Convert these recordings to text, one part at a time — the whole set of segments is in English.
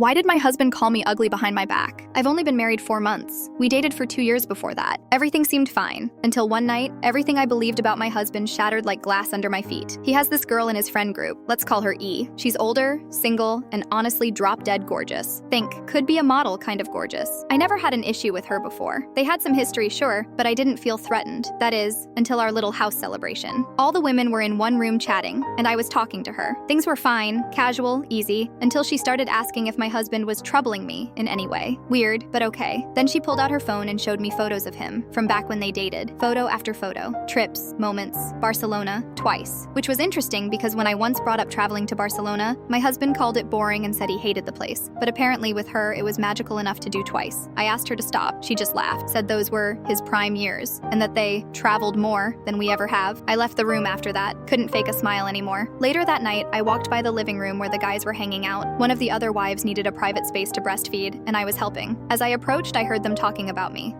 Why did my husband call me ugly behind my back? I've only been married 4 months. We dated for 2 years before that. Everything seemed fine. Until one night, everything I believed about my husband shattered like glass under my feet. He has this girl in his friend group. Let's call her E. She's older, single, and honestly drop-dead gorgeous. Think, could be a model kind of gorgeous. I never had an issue with her before. They had some history, sure, but I didn't feel threatened. That is, until our little house celebration. All the women were in one room chatting, and I was talking to her. Things were fine, casual, easy, until she started asking if my husband was troubling me in any way. Weird, but okay. Then she pulled out her phone and showed me photos of him from back when they dated. Photo after photo. Trips, moments, Barcelona, twice. Which was interesting because when I once brought up traveling to Barcelona, my husband called it boring and said he hated the place. But apparently with her, it was magical enough to do twice. I asked her to stop. She just laughed, said those were his prime years, and that they traveled more than we ever have. I left the room after that. Couldn't fake a smile anymore. Later that night, I walked by the living room where the guys were hanging out. One of the other wives needed a private space to breastfeed, and I was helping. As I approached, I heard them talking about me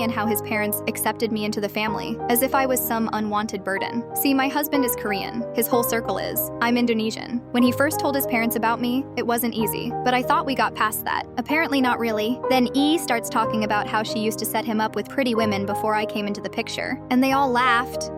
and how his parents accepted me into the family, as if I was some unwanted burden. See, my husband is Korean. His whole circle is. I'm Indonesian. When he first told his parents about me, it wasn't easy, but I thought we got past that. Apparently not really. Then E starts talking about how she used to set him up with pretty women before I came into the picture. And they all laughed.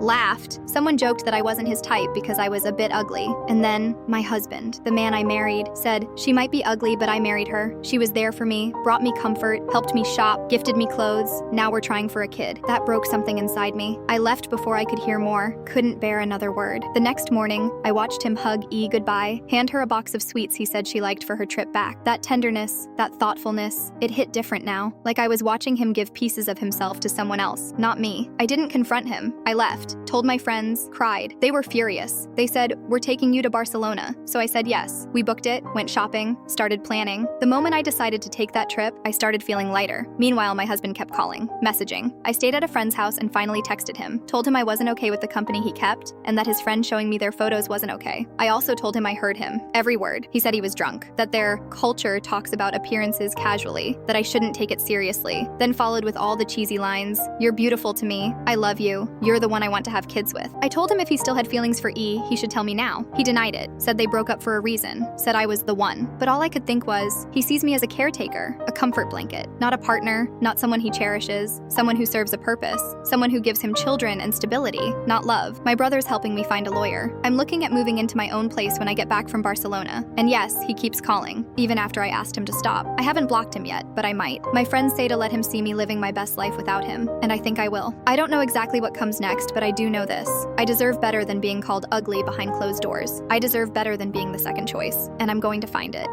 Someone joked that I wasn't his type because I was a bit ugly. And then my husband, the man I married, said she might be ugly, but I married her. She was there for me, brought me comfort, helped me shop, gifted me clothes. Now we're trying for a kid. That broke something inside me. I left before I could hear more, couldn't bear another word. The next morning, I watched him hug E goodbye, hand her a box of sweets he said she liked for her trip back. That tenderness, that thoughtfulness, it hit different now. Like I was watching him give pieces of himself to someone else, not me. I didn't confront him. I left, told my friends, cried. They were furious. They said, "We're taking you to Barcelona." So I said yes. We booked it, went shopping, started planning. The moment I decided to take that trip, I started feeling lighter. Meanwhile, my husband kept calling, messaging. I stayed at a friend's house and finally texted him, told him I wasn't okay with the company he kept, and that his friend showing me their photos wasn't okay. I also told him I heard him, every word. He said he was drunk, that their culture talks about appearances casually, that I shouldn't take it seriously. Then followed with all the cheesy lines, "You're beautiful to me, I love you, you're the one I want to have kids with." I told him if he still had feelings for E, he should tell me now. He denied it, said they broke up for a reason, said I was the one. But all I could think was, he sees me as a caretaker, a comfort blanket, not a partner, not someone he cherishes, someone who serves a purpose, someone who gives him children and stability, not love. My brother's helping me find a lawyer. I'm looking at moving into my own place when I get back from Barcelona. And yes, he keeps calling, even after I asked him to stop. I haven't blocked him yet, but I might. My friends say to let him see me living my best life without him, and I think I will. I don't know exactly what comes next, but I do know this. I deserve better than being called ugly behind closed doors. I deserve better than being the second choice, and I'm going to find it.